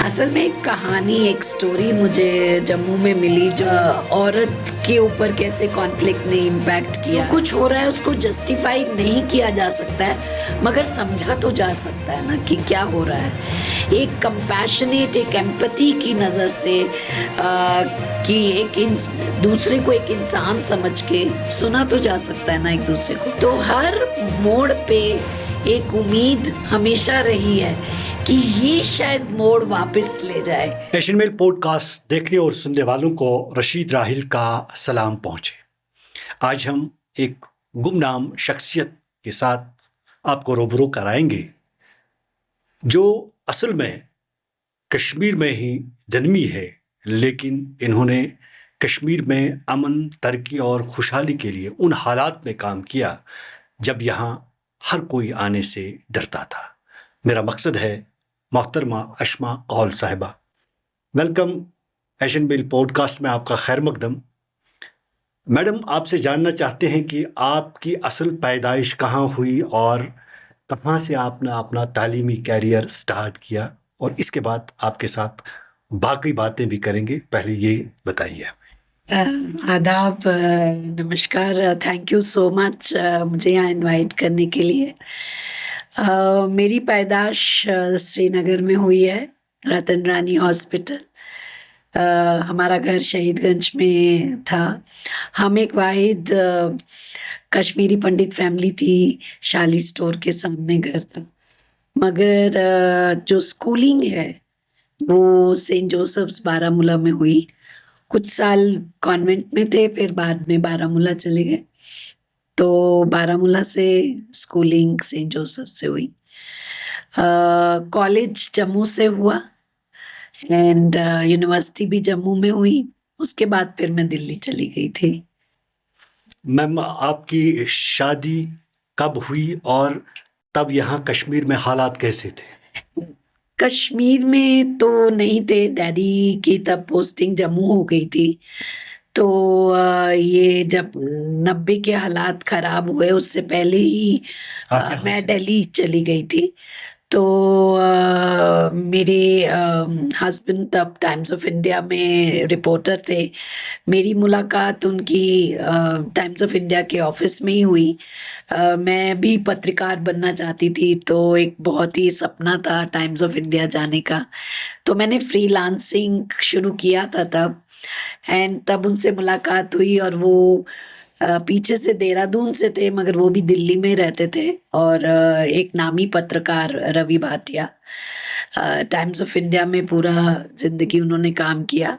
असल में एक कहानी, एक स्टोरी मुझे जम्मू में मिली जो औरत के ऊपर कैसे कॉन्फ्लिक्ट ने इम्पैक्ट किया। कुछ हो रहा है उसको जस्टिफाई नहीं किया जा सकता है, मगर समझा तो जा सकता है ना कि क्या हो रहा है। एक कंपैशनेट, एक एम्पैथी की नज़र से कि दूसरे को एक इंसान समझ के सुना तो जा सकता है ना एक दूसरे को। तो हर मोड़ पे एक उम्मीद हमेशा रही है कि ये शायद मोड़ वापस ले जाए। एशियन मेल पॉडकास्ट देखने और सुनने वालों को रशीद राहिल का सलाम पहुंचे। आज हम एक गुमनाम शख्सियत के साथ आपको रूबरू कराएंगे जो असल में कश्मीर में ही जन्मी है, लेकिन इन्होंने कश्मीर में अमन, तरक्की और खुशहाली के लिए उन हालात में काम किया जब यहाँ हर कोई आने से डरता था। मेरा मकसद है मोहतरमा अशमा कौल साहिबा। वेलकम एशियन मेल पॉडकास्ट में आपका खैर मकदम। मैडम, आपसे जानना चाहते हैं कि आपकी असल पैदाइश कहाँ हुई और कहाँ से आपने अपना तालीमी कैरियर स्टार्ट किया, और इसके बाद आपके साथ बाकी बातें भी करेंगे। पहले ये बताइए। आदाब, नमस्कार, थैंक यू सो मच मुझे यहाँ इनवाइट करने के लिए। मेरी पैदाश श्रीनगर में हुई है, रतन रानी हॉस्पिटल। हमारा घर शहीदगंज में था। हम एक वाहिद कश्मीरी पंडित फैमिली थी। शाली स्टोर के सामने घर था। मगर जो स्कूलिंग है वो सेंट जोसेफ्स बारामूला में हुई। कुछ साल कॉन्वेंट में थे, फिर बाद में बारामूला चले गए। तो बारामूला से स्कूलिंग सेंट जोसेफ से हुई। कॉलेज जम्मू से हुआ एंड यूनिवर्सिटी भी जम्मू में हुई। उसके बाद फिर मैं दिल्ली चली गई थी। मैम, आपकी शादी कब हुई और तब यहाँ कश्मीर में हालात कैसे थे? कश्मीर में तो नहीं थे, डैडी की तब पोस्टिंग जम्मू हो गई थी। तो ये जब 90 के हालात खराब हुए उससे पहले ही मैं दिल्ली चली गई थी। तो मेरे हस्बैंड तब टाइम्स ऑफ इंडिया में रिपोर्टर थे। मेरी मुलाकात उनकी टाइम्स ऑफ इंडिया के ऑफिस में ही हुई। मैं भी पत्रकार बनना चाहती थी, तो एक बहुत ही सपना था टाइम्स ऑफ इंडिया जाने का। तो मैंने फ्रीलांसिंग शुरू किया था तब, एंड तब उनसे मुलाकात हुई। और वो पीछे से देहरादून से थे, मगर वो भी दिल्ली में रहते थे। और एक नामी पत्रकार Ravi Bhatia, Times of India में पूरा जिंदगी उन्होंने काम किया।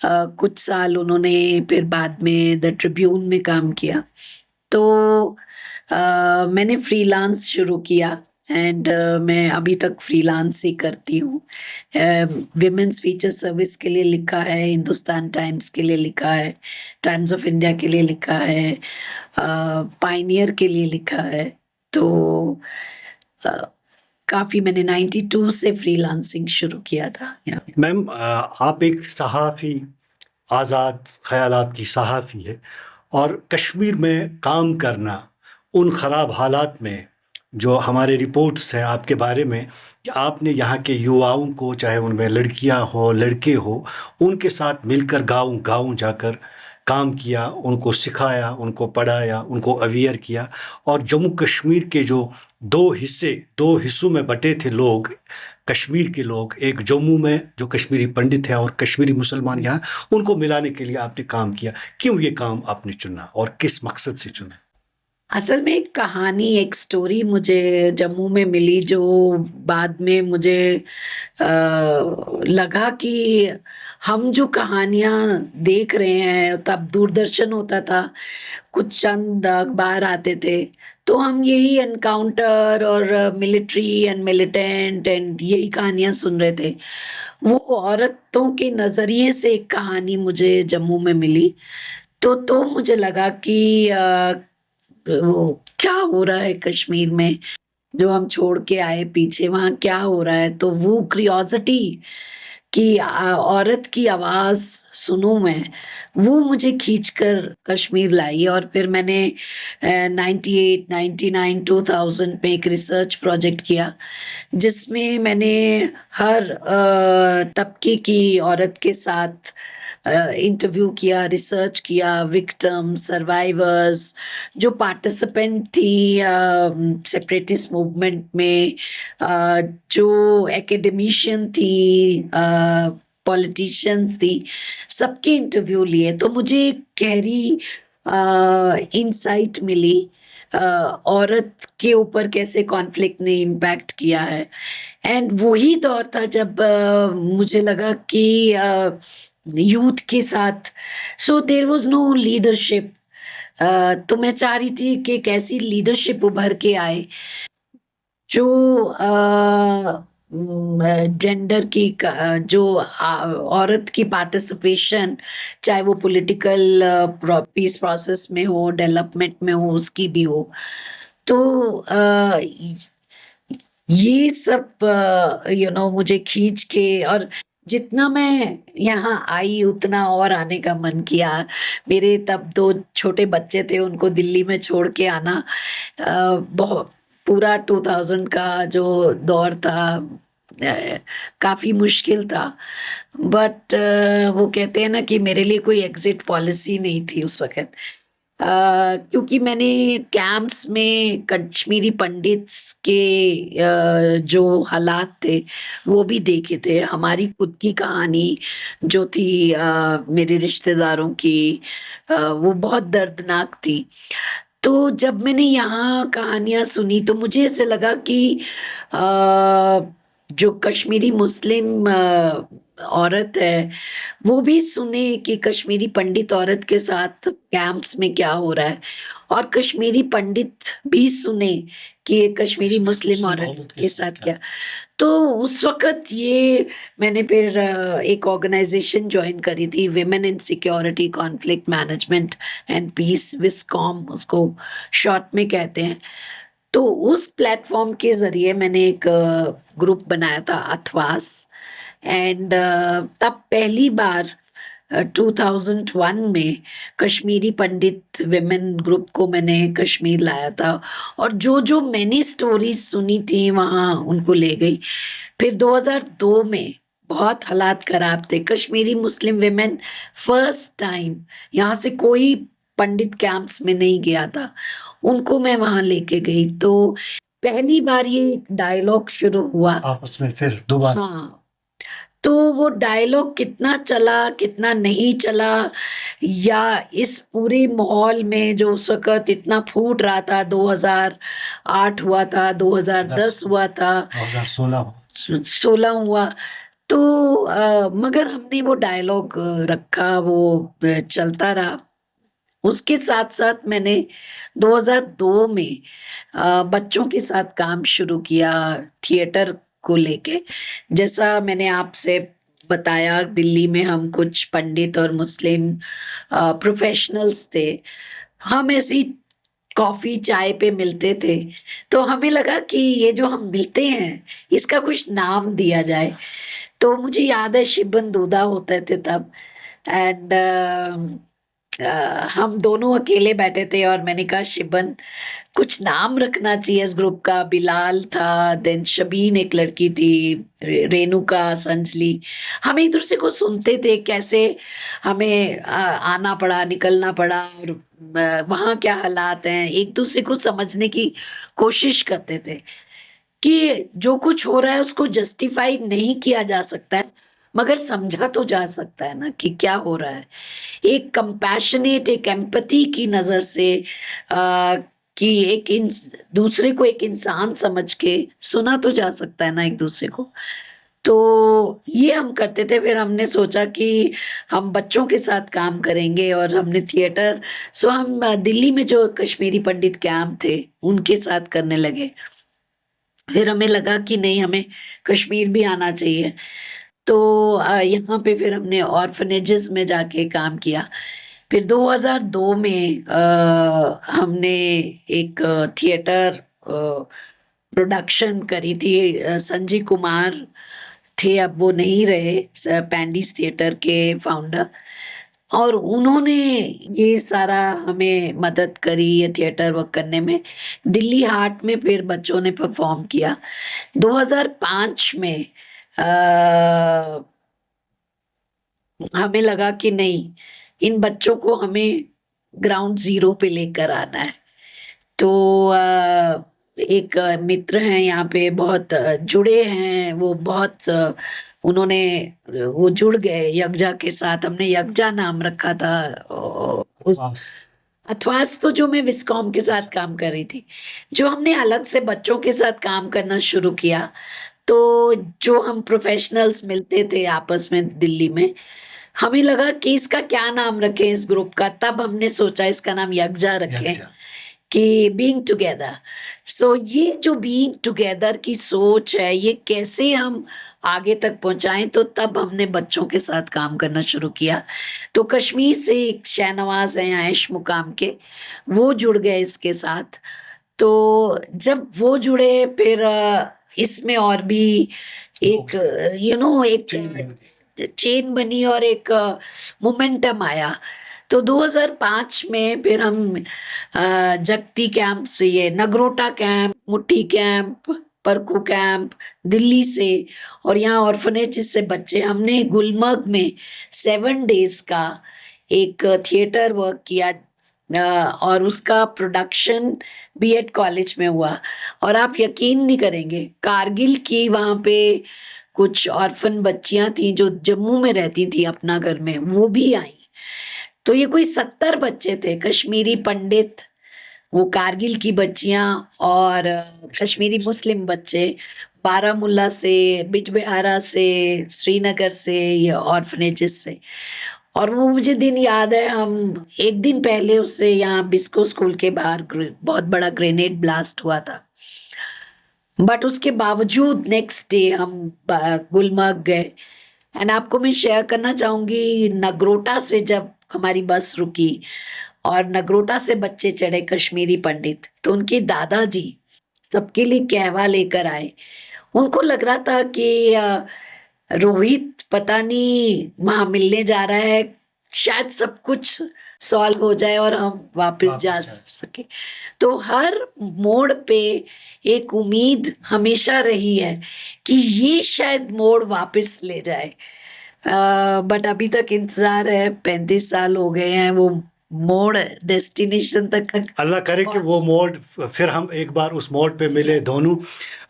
कुछ साल उन्होंने फिर बाद में द ट्रिब्यून में काम किया। तो मैंने फ्रीलांस शुरू किया एंड मैं अभी तक फ्रीलांस ही करती हूँ। विमेंस फीचर सर्विस के लिए लिखा है, हिंदुस्तान टाइम्स के लिए लिखा है, टाइम्स ऑफ इंडिया के लिए लिखा है, पायनियर के लिए लिखा है। तो काफ़ी मैंने 92 से फ्रीलांसिंग शुरू किया था। मैम, आप एक सहाफ़ी, आज़ाद ख़यालात की सहाफ़ी है, और कश्मीर में काम करना उन ख़राब हालात में, जो हमारे रिपोर्ट्स हैं आपके बारे में कि आपने यहाँ के युवाओं को, चाहे उनमें लड़कियाँ हो लड़के हो, उनके साथ मिलकर गाँव-गाँव जाकर काम किया, उनको सिखाया, उनको पढ़ाया, उनको अवेयर किया। और जम्मू कश्मीर के जो दो हिस्सों में बटे थे लोग, कश्मीर के लोग, एक जम्मू में जो कश्मीरी पंडित हैं और कश्मीरी मुसलमान यहाँ, उनको मिलाने के लिए आपने काम किया। क्यों ये काम आपने चुना और किस मकसद से चुना? असल में एक कहानी, एक स्टोरी मुझे जम्मू में मिली जो बाद में मुझे लगा कि हम जो कहानियाँ देख रहे हैं, तब दूरदर्शन होता था, कुछ चंद अखबार आते थे, तो हम यही एनकाउंटर और मिलिट्री एंड मिलिटेंट एंड यही कहानियाँ सुन रहे थे। वो औरतों के नज़रिए से एक कहानी मुझे जम्मू में मिली। तो मुझे लगा कि वो क्या हो रहा है कश्मीर में, जो हम छोड़ के आए पीछे, वहाँ क्या हो रहा है। तो वो क्यूरियोसिटी कि औरत की आवाज़ सुनूँ मैं, वो मुझे खींचकर कश्मीर लाई और फिर मैंने 98, 99, 2000 में एक रिसर्च प्रोजेक्ट किया, जिसमें मैंने हर तबके की औरत के साथ इंटरव्यू किया, रिसर्च किया, विक्टिम, सर्वाइवर्स, जो पार्टिसिपेंट थी सेपरेटिस्ट मूवमेंट में, जो एकेडमिशियन थी, पॉलिटिशियंस थी, सबके इंटरव्यू लिए। तो मुझे एक गहरी इंसाइट मिली औरत के ऊपर कैसे कॉन्फ्लिक्ट ने इम्पैक्ट किया है। एंड वही दौर था जब मुझे लगा कि यूथ के साथ so there was no leadership. तो मैं चाह रही थी कि एक ऐसी लीडरशिप उभर के आए जो जेंडर की जो औरत की पार्टिसिपेशन, चाहे वो पॉलिटिकल पीस प्रोसेस में हो, डेवलपमेंट में हो, उसकी भी हो। तो ये सब मुझे खींच के, और जितना मैं यहाँ आई उतना और आने का मन किया। मेरे तब 2 छोटे बच्चे थे, उनको दिल्ली में छोड़ के आना बहुत पूरा 2000 का जो दौर था, काफ़ी मुश्किल था। बट वो कहते हैं ना कि मेरे लिए कोई एग्ज़िट पॉलिसी नहीं थी उस वक़्त। क्योंकि मैंने कैंप्स में कश्मीरी पंडित्स के जो हालात थे, वो भी देखे थे। हमारी खुद की कहानी जो थी मेरे रिश्तेदारों की, वो बहुत दर्दनाक थी। तो जब मैंने यहाँ कहानियाँ सुनी तो मुझे ऐसे लगा कि जो कश्मीरी मुस्लिम औरत है, वो भी सुने कि कश्मीरी पंडित औरत के साथ कैंप्स में क्या हो रहा है, और कश्मीरी पंडित भी सुने कि एक कश्मीरी मुस्लिम औरत के साथ क्या। तो उस वक़्त ये मैंने फिर एक ऑर्गनाइज़ेशन जॉइन करी थी, women in security conflict management and peace, विस्कॉम उसको शॉर्ट में कहते हैं। तो उस प्लेटफ़ॉर्म के ज़रिए मैंने एक ग्रुप बनाया था, अथवास। एंड तब पहली बार 2001 में कश्मीरी पंडित विमेन ग्रुप को मैंने कश्मीर लाया था, और जो मैंने स्टोरीज सुनी थी वहाँ उनको ले गई। फिर 2002 में बहुत हालात खराब थे, Kashmiri Muslim women first time, यहाँ से कोई पंडित कैंप्स में नहीं गया था, उनको मैं वहाँ लेके गई। तो पहली बार ये डायलॉग शुरू हुआ आपस में फिर दोबारा। हाँ। तो वो डायलॉग कितना चला, कितना नहीं चला, या इस पूरे माहौल में जो उस वक़्त इतना फूट रहा था, 2008 हुआ था, 2010 हुआ था, 2016 हुआ। तो मगर हमने वो डायलॉग रखा, वो चलता रहा। उसके साथ-साथ मैंने 2002 में बच्चों के साथ काम शुरू किया थिएटर को लेके। जैसा मैंने आपसे बताया, दिल्ली में हम कुछ पंडित और मुस्लिम प्रोफ़ेशनल्स थे। हम ऐसे ही कॉफ़ी, चाय पे मिलते थे, तो हमें लगा कि ये जो हम मिलते हैं, इसका कुछ नाम दिया जाए। तो मुझे याद है शिबन दूधा होते थे तब। एंड हम दोनों अकेले बैठे थे और मैंने कहा शिबन, कुछ नाम रखना चाहिए इस ग्रुप का। बिलाल था, देन शबीन एक लड़की थी, रेणुका, संजली। हम एक दूसरे को सुनते थे, कैसे हमें आना पड़ा, निकलना पड़ा, और वहाँ क्या हालात हैं, एक दूसरे को समझने की कोशिश करते थे कि जो कुछ हो रहा है उसको जस्टिफाई नहीं किया जा सकता है, मगर समझा तो जा सकता है ना कि क्या हो रहा है। एक कंपैशनेट, एक एम्पैथी की नज़र से कि एक दूसरे को एक इंसान समझ के सुना तो जा सकता है ना एक दूसरे को। तो ये हम करते थे। फिर हमने सोचा कि हम बच्चों के साथ काम करेंगे, और हमने थिएटर, सो हम दिल्ली में जो कश्मीरी पंडित कैंप थे, उनके साथ करने लगे। फिर हमें लगा कि नहीं, हमें कश्मीर भी आना चाहिए। तो यहाँ पे फिर हमने ऑर्फनेजेस में जाके काम किया। फिर 2002 में हमने एक थिएटर प्रोडक्शन करी थी। संजीव कुमार थे, अब वो नहीं रहे, पैंडीज थिएटर के फाउंडर। और उन्होंने ये सारा हमें मदद करी ये थिएटर वर्क करने में। दिल्ली हाट में फिर बच्चों ने परफॉर्म किया। 2005 में हमें लगा कि नहीं, इन बच्चों को हमें ग्राउंड ज़ीरो पे लेकर आना है। तो एक मित्र हैं यहाँ पे, बहुत जुड़े हैं, वो बहुत उन्होंने वो जुड़ गए यग्जा के साथ। हमने यग्जा नाम रखा था उस बस। अथवास, तो जो मैं विस्कॉम के साथ काम कर रही थी। जो हमने अलग से बच्चों के साथ काम करना शुरू किया, तो जो हम प्रोफेशनल्स मिलते थे आपस में दिल्ली में, हमें लगा कि इसका क्या नाम रखें इस ग्रुप का। तब हमने सोचा इसका नाम यग्जा रखें, यज्ञ। कि बीइंग टुगेदर। सो ये जो बीइंग टुगेदर की सोच है, ये कैसे हम आगे तक पहुंचाएं, तो तब हमने बच्चों के साथ काम करना शुरू किया। तो कश्मीर से एक शाहनवाज हैं आयश मुकाम के, वो जुड़ गए इसके साथ। तो जब वो जुड़े, फिर इसमें और भी एक एक चेन बनी और एक मोमेंटम आया। तो 2005 में फिर हम जगती कैंप से, ये नगरोटा कैंप, मुट्ठी कैंप, परकू कैंप, दिल्ली से, और यहाँ ऑर्फनेज से बच्चे, हमने गुलमर्ग में 7 डेज का एक थिएटर वर्क किया। और उसका प्रोडक्शन बीएड कॉलेज में हुआ। और आप यकीन नहीं करेंगे, कारगिल की वहाँ पे कुछ ऑर्फन बच्चियां थी जो जम्मू में रहती थी अपना घर में, वो भी आई। तो ये कोई 70 बच्चे थे, कश्मीरी पंडित, वो कारगिल की बच्चियां, और कश्मीरी मुस्लिम बच्चे, बारामूला से, बिजबिहारा से, श्रीनगर से, ये ऑर्फनेजेस से। और वो मुझे दिन याद है, हम एक दिन पहले उससे यहाँ बिस्को स्कूल के बाहर बहुत बड़ा ग्रेनेड ब्लास्ट हुआ था। बट उसके बावजूद नेक्स्ट डे हम गुलमर्ग गए। एंड आपको मैं शेयर करना चाहूंगी, नगरोटा से जब हमारी बस रुकी और नगरोटा से बच्चे चढ़े कश्मीरी पंडित, तो उनके दादाजी सबके लिए कहवा लेकर आए। उनको लग रहा था कि रोहित पता नहीं वहां मिलने जा रहा है, शायद सब कुछ सॉल्व हो जाए और हम वापस जा सके। तो हर मोड़ पे एक उम्मीद हमेशा रही है कि ये शायद मोड़ वापस ले जाए। बट अभी तक इंतजार है, 35 साल हो गए हैं, वो मोड़ डेस्टिनेशन तक। अल्लाह करे कि वो मोड़ फिर हम एक बार उस मोड़ पे मिले दोनों।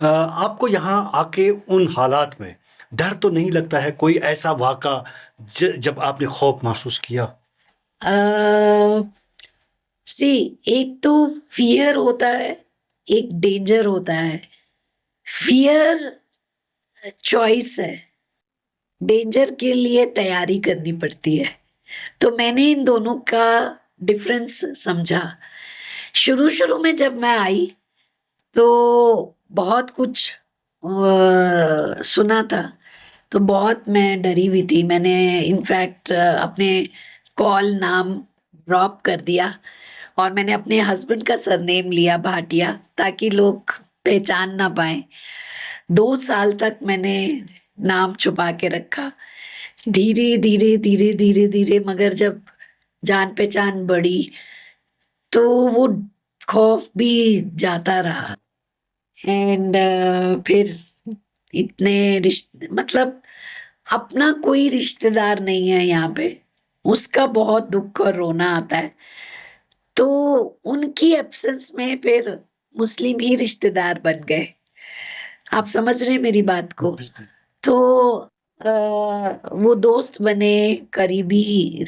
आपको यहाँ आके उन हालात में डर तो नहीं लगता है? कोई ऐसा वाक़ा जब आपने खौफ महसूस किया? सी, एक तो फियर होता है, एक डेंजर होता है। फियर चॉइस है, डेंजर के लिए तैयारी करनी पड़ती है। तो मैंने इन दोनों का डिफरेंस समझा। शुरू शुरू में जब मैं आई, तो बहुत कुछ सुना था, तो बहुत मैं डरी हुई थी। मैंने इनफैक्ट अपने कॉल नाम ड्रॉप कर दिया, और मैंने अपने हस्बैंड का सरनेम लिया भाटिया, ताकि लोग पहचान ना पाए। 2 साल तक मैंने नाम छुपा के रखा। धीरे धीरे धीरे धीरे धीरे, मगर जब जान पहचान बढ़ी, तो वो खौफ भी जाता रहा। एंड फिर इतने रिश्ते, मतलब अपना कोई रिश्तेदार नहीं है यहाँ पे, उसका बहुत दुख और रोना आता है। तो उनकी एब्सेंस में फिर मुस्लिम ही रिश्तेदार बन गए। आप समझ रहे हैं मेरी बात को? बिल्कुल। तो वो दोस्त बने, करीबी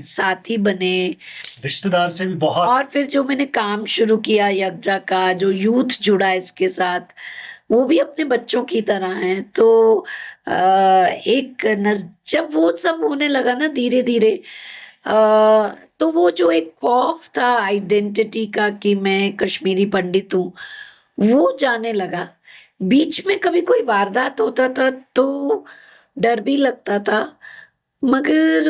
साथी बने। रिश्तेदार से भी बहुत। और फिर जो मैंने काम शुरू किया यग्जा का, जो यूथ जुड़ा इसके साथ, वो भी अपने बच्चों की तरह हैं। तो जब वो सब होने लगा ना धीरे धीरे, तो वो जो एक खौफ था आइडेंटिटी का कि मैं कश्मीरी पंडित हूँ, वो जाने लगा। बीच में कभी कोई वारदात होता था तो डर भी लगता था, मगर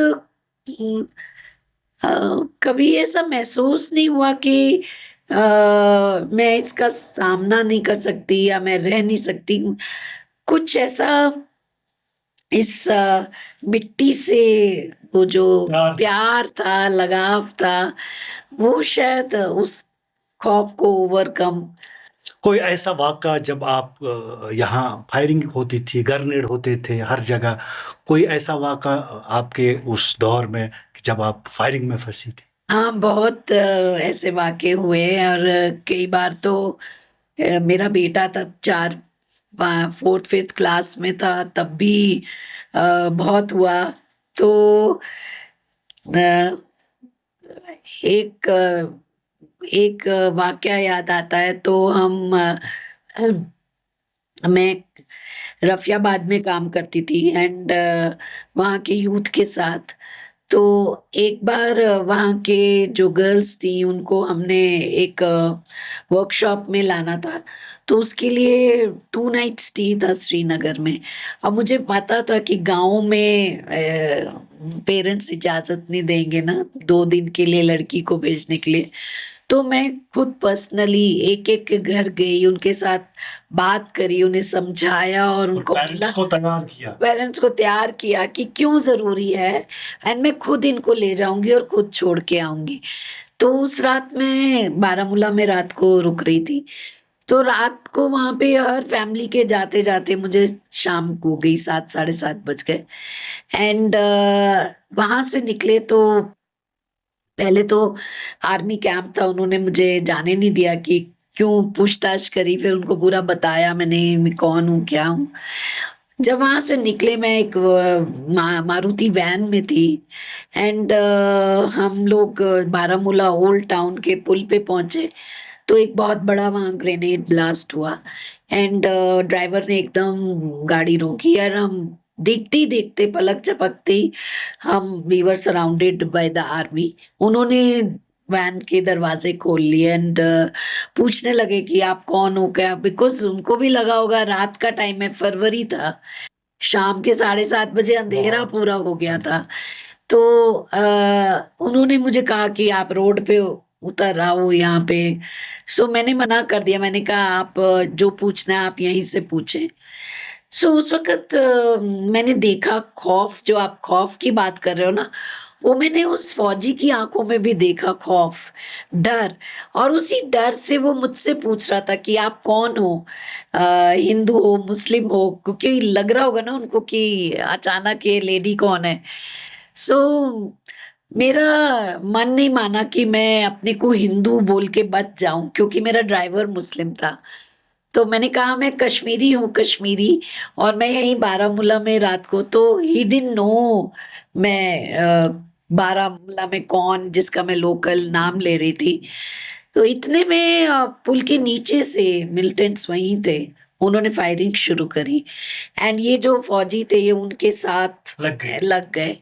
कभी ऐसा महसूस नहीं हुआ कि मैं इसका सामना नहीं कर सकती या मैं रह नहीं सकती। कुछ ऐसा इस मिट्टी से वो जो प्यार था। प्यार था, लगाव था, वो शायद उस खौफ को ओवरकम। कोई ऐसा वाक़ा जब आप यहाँ फायरिंग होती थी, ग्रेनेड होते थे हर जगह, कोई ऐसा वाक़ा आपके उस दौर में कि जब आप फायरिंग में फँसी थी? हाँ, बहुत ऐसे वाक़ये हुए और कई बार तो मेरा बेटा तब 4th-5th क्लास में था, तब भी बहुत हुआ। तो अ, एक एक वाक़या याद आता है, तो मैं रफ़ियाबाद में काम करती थी एंड वहाँ के यूथ के साथ। तो एक बार वहाँ के जो गर्ल्स थी उनको हमने एक वर्कशॉप में लाना था, तो उसके लिए 2 नाइट स्टे था श्रीनगर में। अब मुझे पता था कि गाँव में पेरेंट्स इजाज़त नहीं देंगे ना 2 दिन के लिए लड़की को भेजने के लिए। तो मैं खुद पर्सनली एक-एक के घर गई, उनके साथ बात करी, उन्हें समझाया और और उनको बोला, पेरेंट्स को तैयार किया। पेरेंट्स को तैयार किया कि क्यों ज़रूरी है एंड मैं खुद इनको ले जाऊँगी और खुद छोड़ के आऊँगी। तो उस रात मैं बारामूला में रात को रुक रही थी। तो रात को वहाँ पे हर फैमिली के जाते-जाते मुझे शाम हो गई, 7 साढ़े 7 बज गए एंड वहाँ से निकले तो पहले तो आर्मी कैंप था, उन्होंने मुझे जाने नहीं दिया कि क्यों पूछताछ करी, फिर उनको पूरा बताया मैंने, मैं कौन हूँ, क्या हूँ। जब वहाँ से निकले मैं एक मारुति वैन में थी एंड हम लोग बारामूला ओल्ड टाउन के पुल पे पहुँचे, तो एक बहुत बड़ा वहाँ ग्रेनेड ब्लास्ट हुआ एंड ड्राइवर ने एकदम गाड़ी रोकी और हम देखते ही देखते पलक झपकते ही हम we were surrounded by the army. उन्होंने वैन के दरवाजे खोल लिए एंड पूछने लगे कि आप कौन हो क्या? बिकॉज़ उनको भी लगा होगा रात का टाइम है, फरवरी था। शाम के साढ़े 7 बजे अंधेरा बहुत पूरा हो गया अंधेरा। था। तो उन्होंने मुझे कहा कि आप रोड पे उतर आओ यहाँ पे। सो मैंने मना कर दिया, मैंने कहा आप जो पूछना है आप यहीं से पूछें। सो उस वक़्त मैंने देखा खौफ़, जो आप खौफ़ की बात कर रहे हो ना, वो मैंने उस फ़ौजी की आँखों में भी देखा खौफ़, डर, और उसी डर से वो मुझसे पूछ रहा था कि आप कौन हो? हिंदू हो, मुस्लिम हो? क्योंकि लग रहा होगा ना उनको कि अचानक ये लेडी कौन है? सो मेरा मन नहीं माना कि मैं अपने को हिंदू बोल के बच जाऊँ क्योंकि मेरा ड्राइवर मुस्लिम था। तो मैंने कहा मैं कश्मीरी हूँ, कश्मीरी, और मैं यहीं बारामूला में रात को, तो ही डिडन्ट नो मैं बारामूला में कौन, जिसका मैं लोकल नाम ले रही थी। तो इतने में पुल के नीचे से मिलिटेंट्स वहीं थे, उन्होंने फायरिंग शुरू करी एंड ये जो फौजी थे ये उनके साथ लग गए। लग गए।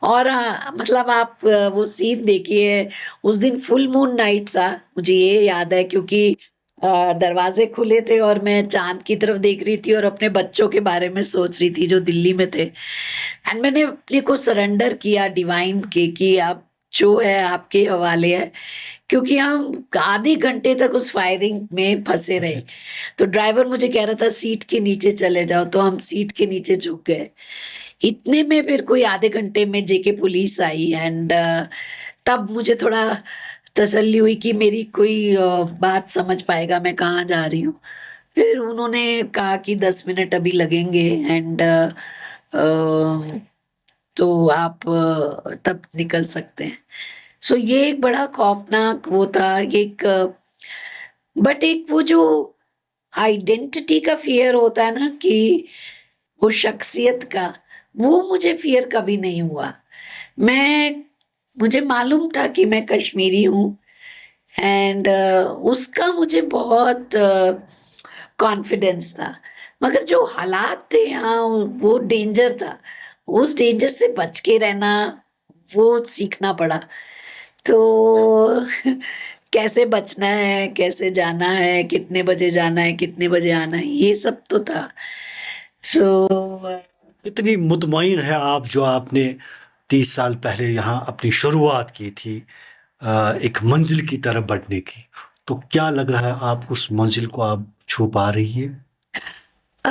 और मतलब आप वो सीन देखिए, उस दिन फुल मून नाइट था, मुझे ये याद है क्योंकि दरवाज़े खुले थे और मैं चाँद की तरफ देख रही थी और अपने बच्चों के बारे में सोच रही थी जो दिल्ली में थे एंड मैंने अपने को सरेंडर किया डिवाइन के कि अब जो है आपके हवाले है, क्योंकि हम आधे घंटे तक उस फायरिंग में फँसे रहे। अच्छा, तो ड्राइवर मुझे कह रहा था सीट के नीचे चले जाओ, तो हम सीट के नीचे झुक गए। इतने में फिर कोई आधे घंटे में जेके पुलिस आई एंड तब मुझे थोड़ा तसल्ली हुई कि मेरी कोई बात समझ पाएगा मैं कहाँ जा रही हूँ। फिर उन्होंने कहा कि 10 मिनट अभी लगेंगे एंड तो आप तब निकल सकते हैं। सो ये एक बड़ा खौफनाक वो था, एक बट एक वो जो आइडेंटिटी का फ़ियर होता है ना कि वो शख्सियत का, वो मुझे फ़ियर कभी नहीं हुआ। मैं मुझे मालूम था कि मैं कश्मीरी हूँ एंड उसका मुझे बहुत कॉन्फिडेंस था। मगर जो हालात थे यहाँ वो डेंजर था। उस डेंजर से बच के रहना, वो सीखना पड़ा। तो कैसे बचना है, कैसे जाना है, कितने बजे जाना है, कितने बजे आना है, ये सब तो था। सो कितनी मुतमईन है आप जो आपने 30 साल पहले यहाँ अपनी शुरुआत की थी एक मंजिल की तरफ बढ़ने की। तो क्या लग रहा है आप उस मंजिल को आप छू पा रही है? अ,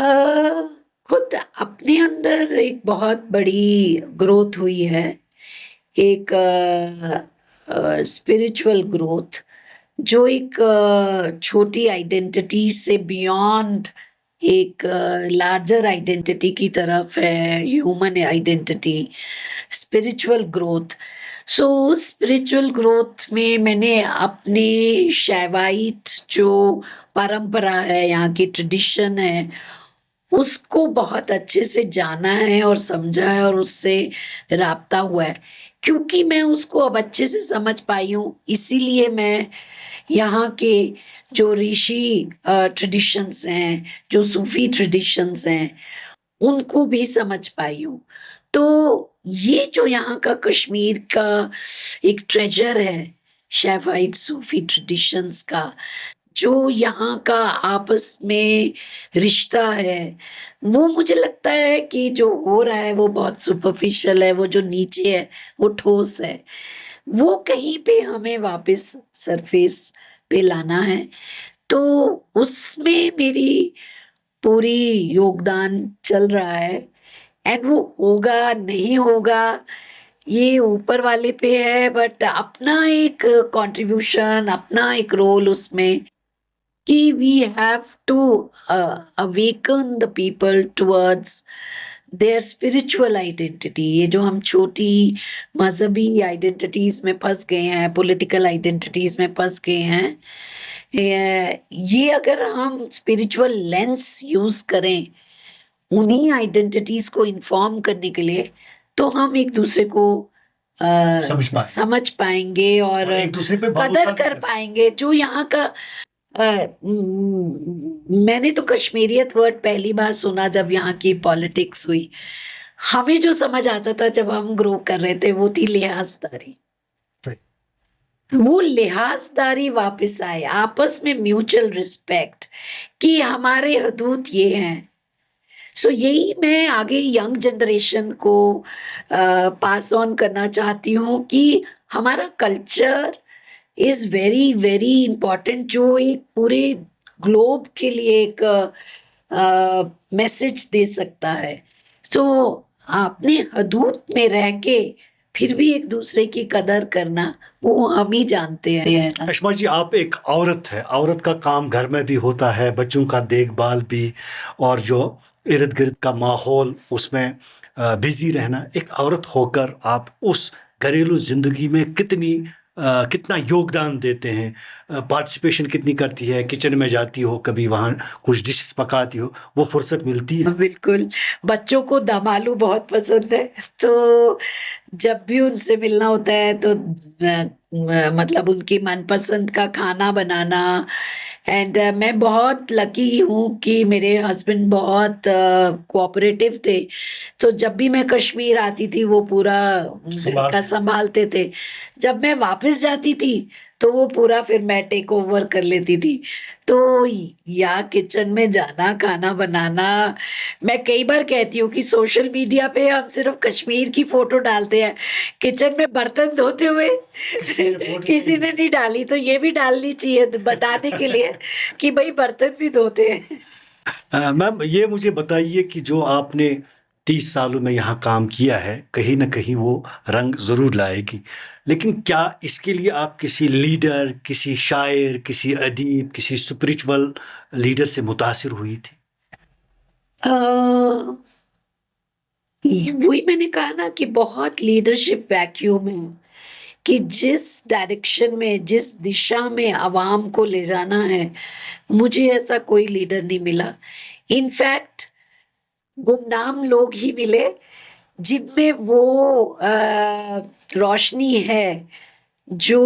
खुद अपने अंदर एक बहुत बड़ी ग्रोथ हुई है, एक स्पिरिचुअल ग्रोथ, जो एक छोटी आइडेंटिटी से बियॉन्ड एक लार्जर आइडेंटिटी की तरफ है, ह्यूमन आइडेंटिटी, स्पिरिचुअल ग्रोथ। सो स्पिरिचुअल ग्रोथ में मैंने अपने शैवाइट जो परंपरा है, यहाँ की ट्रेडिशन है, उसको बहुत अच्छे से जाना है और समझा है और उससे राब्ता हुआ है। क्योंकि मैं उसको अब अच्छे से समझ पाई हूँ, इसीलिए मैं यहाँ के जो ऋषि ट्रेडिशंस हैं, जो सूफी ट्रेडिशंस हैं, उनको भी समझ पाई हूँ। तो ये जो यहाँ का कश्मीर का एक ट्रेजर है, शैवाइट सूफी ट्रेडिशंस का, जो यहाँ का आपस में रिश्ता है, वो मुझे लगता है कि जो हो रहा है वो बहुत सुपरफिशियल है, वो जो नीचे है वो ठोस है। वो कहीं पे हमें वापस सरफेस पे लाना है। तो उसमें मेरी पूरी योगदान चल रहा है, एंड वो होगा नहीं होगा ये ऊपर वाले पे है, बट अपना एक कंट्रीब्यूशन, अपना एक रोल उसमें कि we have to awaken the people towards their spiritual identity। ये जो हम छोटी मजहबी आइडेंटिटीज में फंस गए हैं, पॉलिटिकल आइडेंटिटीज में फंस गए हैं, ये अगर हम स्पिरिचुअल लेंस यूज करें उन्हीं आइडेंटिटीज को इन्फॉर्म करने के लिए, तो हम एक दूसरे को समझ पाएंगे और एक दूसरे पे भरोसा कदर भी कर कर पाएंगे। जो यहाँ का मैंने तो कश्मीरियत वर्ड पहली बार सुना जब यहाँ की पॉलिटिक्स हुई। हमें जो समझ आता था जब हम ग्रो कर रहे थे वो थी लिहाजदारी। वो लिहाजदारी वापस आए, आपस में म्यूचुअल रिस्पेक्ट, कि हमारे हदूद ये हैं। सो यही मैं आगे यंग जनरेशन को पास ऑन करना चाहती हूँ कि हमारा culture is very very important, जो एक पूरे ग्लोब के लिए एक मैसेज दे सकता है। तो अपने हदूद में रह के फिर भी एक दूसरे की कदर करना, वो हम ही जानते हैं। अश्मा जी, आप एक औरत है, औरत का काम घर में भी होता है, बच्चों का देखभाल भी, और जो इर्द गिर्द का माहौल उसमें बिजी रहना। एक औरत होकर आप उस घरेलू जिंदगी में कितना योगदान देते हैं, पार्टिसिपेशन कितनी करती है, किचन में जाती हो, कभी वहाँ कुछ डिशेस पकाती हो, वो फुर्सत मिलती है? बिल्कुल, बच्चों को दम आलू बहुत पसंद है, तो जब भी उनसे मिलना होता है तो मतलब उनकी मनपसंद का खाना बनाना। एंड मैं बहुत लकी हूँ कि मेरे हस्बैंड बहुत कोऑपरेटिव थे, तो जब भी मैं कश्मीर आती थी वो पूरा घर का संभालते थे। जब मैं वापस जाती थी तो वो पूरा फिर मैं टेक ओवर कर लेती थी। तो या किचन में जाना, खाना बनाना, मैं कई बार कहती हूँ कि सोशल मीडिया पे हम सिर्फ कश्मीर की फोटो डालते हैं, किचन में बर्तन धोते हुए किसी ने नहीं डाली, तो ये भी डालनी चाहिए बताने के लिए कि भाई बर्तन भी धोते हैं। मैम, ये मुझे बताइए कि जो आपने 30 सालों में यहाँ काम किया है, कहीं ना कहीं वो रंग ज़रूर लाएगी, लेकिन क्या इसके लिए आप किसी लीडर, किसी शायर, किसी अदीब, किसी स्पिरिचुअल लीडर से मुतासिर हुई थी? वही मैंने कहा ना कि बहुत लीडरशिप वैक्यूम है, कि जिस डायरेक्शन में, जिस दिशा में आवाम को ले जाना है, मुझे ऐसा कोई लीडर नहीं मिला। इनफैक्ट गुमनाम लोग ही मिले जिनमें वो रोशनी है जो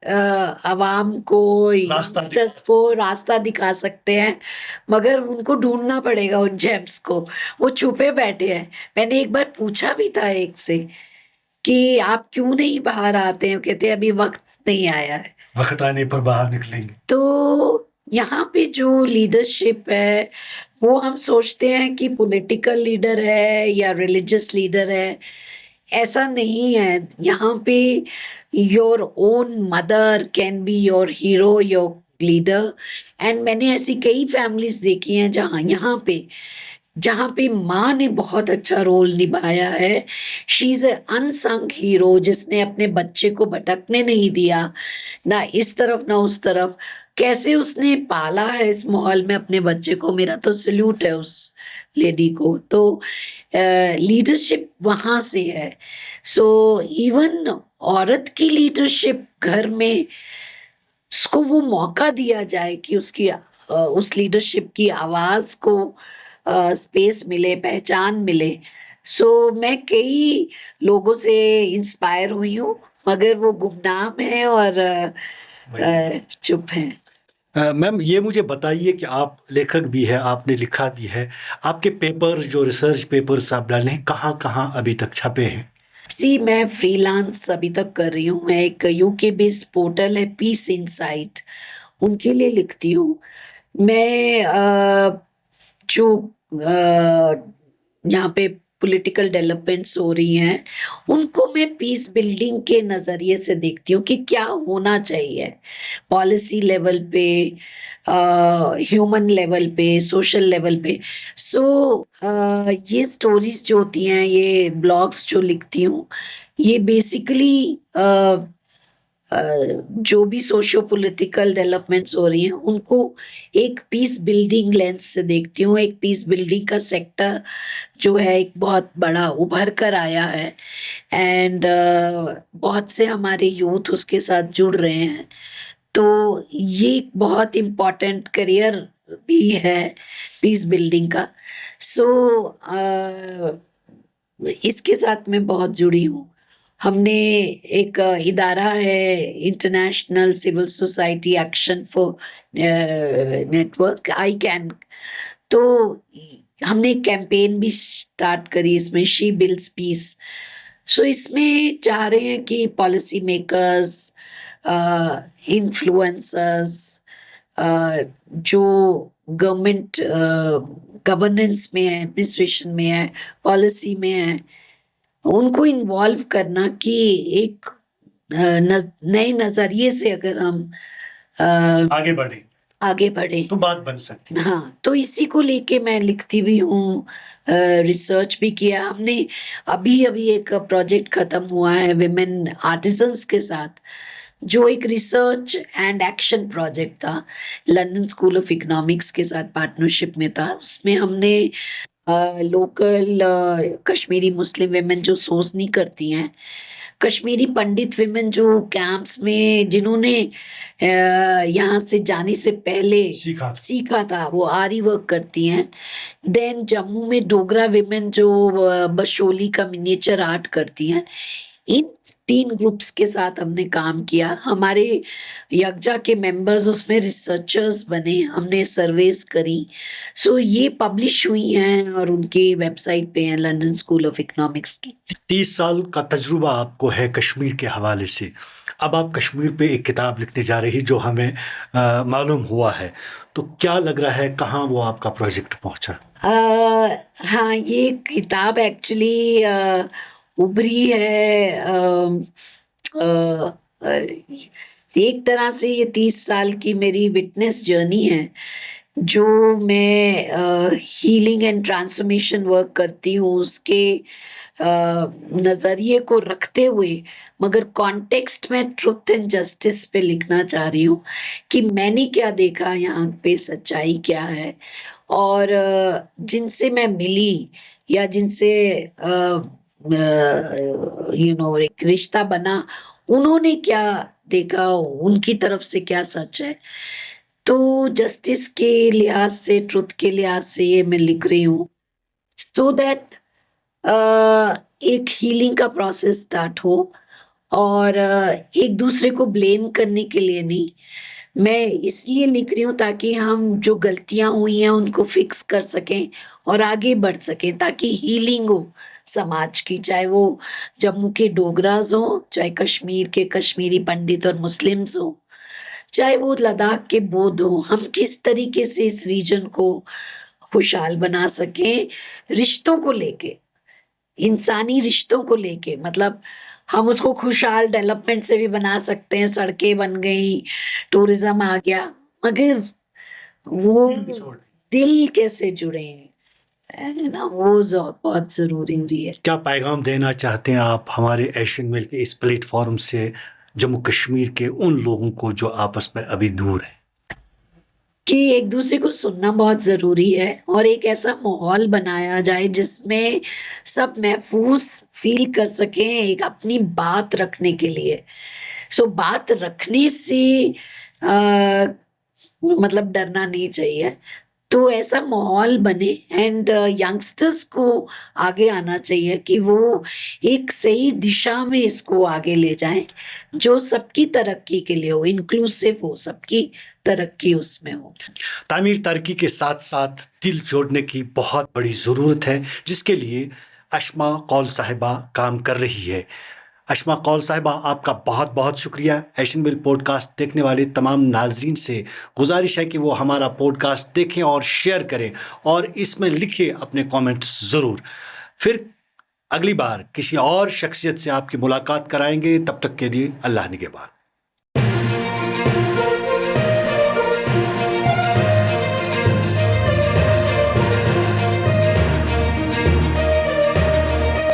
आवाम को, यंगस्टर्स को रास्ता दिखा सकते हैं, मगर उनको ढूंढना पड़ेगा उन जेम्स को, वो छुपे बैठे हैं। मैंने एक बार पूछा भी था एक से कि आप क्यों नहीं बाहर आते हैं, कहते हैं अभी वक्त नहीं आया है, वक्त आने पर बाहर निकलेंगे। तो यहाँ पे जो लीडरशिप है वो हम सोचते हैं कि पॉलिटिकल लीडर है या रिलीजियस लीडर है, ऐसा नहीं है। यहाँ पे your own mother can be your hero, your leader. And मैंने ऐसी कई फैमिलीज देखी हैं जहाँ यहाँ पे जहाँ पे माँ ने बहुत अच्छा रोल निभाया है। She is a unsung hero जिसने अपने बच्चे को भटकने नहीं दिया, ना इस तरफ ना उस तरफ। कैसे उसने पाला है इस माहौल में अपने बच्चे को, मेरा तो सैल्यूट है उस लेडी को। तो लीडरशिप वहाँ से है। सो इवन औरत की लीडरशिप घर में, उसको वो मौका दिया जाए कि उसकी उस लीडरशिप की आवाज़ को स्पेस मिले, पहचान मिले। सो मैं कई लोगों से इंस्पायर हुई हूँ, मगर वो गुमनाम हैं और चुप हैं। मैम ये मुझे बताइए कि आप लेखक भी हैं, आपने लिखा भी है। आपके पेपर जो रिसर्च पेपर्स आप डाले हैं कहाँ-कहाँ अभी तक छपे हैं? मैं फ्रीलांस अभी तक कर रही हूँ। मैं एक यूके बेस्ड पोर्टल है पीस इनसाइट, उनके लिए लिखती हूँ। मैं जो यहाँ पे पॉलिटिकल डेवलपमेंट्स हो रही हैं, उनको मैं पीस बिल्डिंग के नज़रिए से देखती हूँ कि क्या होना चाहिए पॉलिसी लेवल पे, ह्यूमन लेवल पे, सोशल लेवल पे। सो ये स्टोरीज जो होती हैं, ये ब्लॉग्स जो लिखती हूँ, ये बेसिकली जो भी सोशियो पॉलिटिकल डेवलपमेंट्स हो रही हैं, उनको एक पीस बिल्डिंग लेंस से देखती हूँ। एक पीस बिल्डिंग का सेक्टर जो है एक बहुत बड़ा उभर कर आया है, एंड बहुत से हमारे यूथ उसके साथ जुड़ रहे हैं। तो ये एक बहुत इम्पोर्टेंट करियर भी है पीस बिल्डिंग का। सो इसके साथ मैं बहुत जुड़ी हूँ। हमने एक इदारा है, international civil society action for network, I can. तो हमने एक कैंपेन भी स्टार्ट करी इसमें, शी बिल्ड्स पीस। सो इसमें चाह रहे हैं कि पॉलिसी मेकर्स, इन्फ्लुएंसर्स, जो गवर्नमेंट गवर्नेंस में है, एडमिनिस्ट्रेशन में है, पॉलिसी में है, उनको इन्वॉल्व करना कि एक नए नजरिए से अगर हम आगे बढ़े आगे बढ़े तो बात बन सकती है। हाँ, तो इसी को लेके मैं लिखती भी हूँ, रिसर्च भी किया हमने। अभी अभी एक प्रोजेक्ट खत्म हुआ है विमेन आर्टिजन्स के साथ, जो एक रिसर्च एंड एक्शन प्रोजेक्ट था। लंदन स्कूल ऑफ इकोनॉमिक्स के साथ पार्टनरशिप में था। उसमें हमने लोकल कश्मीरी मुस्लिम विमेन जो सोचनी करती हैं, कश्मीरी पंडित विमेन जो कैंप्स में, जिन्होंने यहाँ से जाने से पहले सीखा था, वो आरी वर्क करती हैं। देन जम्मू में डोगरा विमेन जो बशोली का मिनिएचर आर्ट करती हैं। इन 3 ग्रुप्स के साथ हमने काम किया। हमारे यकजा के मेंबर्स उसमें रिसर्चर्स बने, हमने सर्वेस करी। सो ये पब्लिश हुई हैं और उनकी वेबसाइट पे हैं, लंदन स्कूल ऑफ इकोनॉमिक्स की। 30 साल का तजुर्बा आपको है कश्मीर के हवाले से। अब आप कश्मीर पे एक किताब लिखने जा रही जो हमें मालूम हुआ है, तो क्या लग रहा है कहाँ वो आपका प्रोजेक्ट पहुंचा? हाँ, ये किताब एक्चुअली उभरी है। एक तरह से ये 30 साल की मेरी विटनेस जर्नी है, जो मैं हीलिंग एंड ट्रांसफॉर्मेशन वर्क करती हूँ, उसके नज़रिए को रखते हुए, मगर कॉन्टेक्स्ट में ट्रुथ एंड जस्टिस पे लिखना चाह रही हूँ कि मैंने क्या देखा, यहाँ पे सच्चाई क्या है, और जिनसे मैं मिली या जिनसे एक रिश्ता बना, उन्होंने क्या देखा, उनकी तरफ से क्या सच है। तो जस्टिस के लिहाज से, ट्रुथ के लिहाज से ये मैं लिख रही हूँ, सो दैट एक हीलिंग का प्रोसेस स्टार्ट हो। और एक दूसरे को ब्लेम करने के लिए नहीं, मैं इसलिए लिख रही हूँ ताकि हम जो गलतियां हुई हैं उनको फिक्स कर सकें और आगे बढ़ सकें, ताकि हीलिंग हो समाज की। चाहे वो जम्मू के डोगराज हो, चाहे कश्मीर के कश्मीरी पंडित और मुस्लिम्स हो, चाहे वो लद्दाख के बौद्ध हो, हम किस तरीके से इस रीजन को खुशहाल बना सकें, रिश्तों को लेके, इंसानी रिश्तों को लेके। मतलब हम उसको खुशहाल डेवलपमेंट से भी बना सकते हैं, सड़कें बन गई, टूरिज्म आ गया, मगर वो दिल कैसे जुड़े हैं, है ना, वो बहुत ज़रूरी है। क्या पैगाम देना चाहते हैं आप हमारे एशियन मिल के इस प्लेटफॉर्म से जम्मू कश्मीर के उन लोगों को जो आपस में अभी दूर हैं? कि एक दूसरे को सुनना बहुत ज़रूरी है और एक ऐसा माहौल बनाया जाए जिसमें सब महफूज फील कर सकें एक अपनी बात रखने के लिए। सो बात रखने से मतलब डरना नहीं चाहिए। तो ऐसा माहौल बने एंड यंगस्टर्स को आगे आना चाहिए कि वो एक सही दिशा में इसको आगे ले जाएँ, जो सबकी तरक्की के लिए हो, इंक्लूसिव हो, सबकी तरक्की उसमें हो। तामीर तरक्की के साथ-साथ दिल जोड़ने की बहुत बड़ी ज़रूरत है, जिसके लिए अशमा कौल साहिबा काम कर रही है। अशमा कौल साहिबा, आपका बहुत-बहुत शुक्रिया। एशियन बिल पॉडकास्ट देखने वाले तमाम नाज़रीन से गुज़ारिश है कि वो हमारा पॉडकास्ट देखें और शेयर करें और इसमें लिखिए अपने कमेंट्स ज़रूर। फिर अगली बार किसी और शख्सियत से आपकी मुलाकात कराएँगे, तब तक के लिए अल्लाह निगहबान।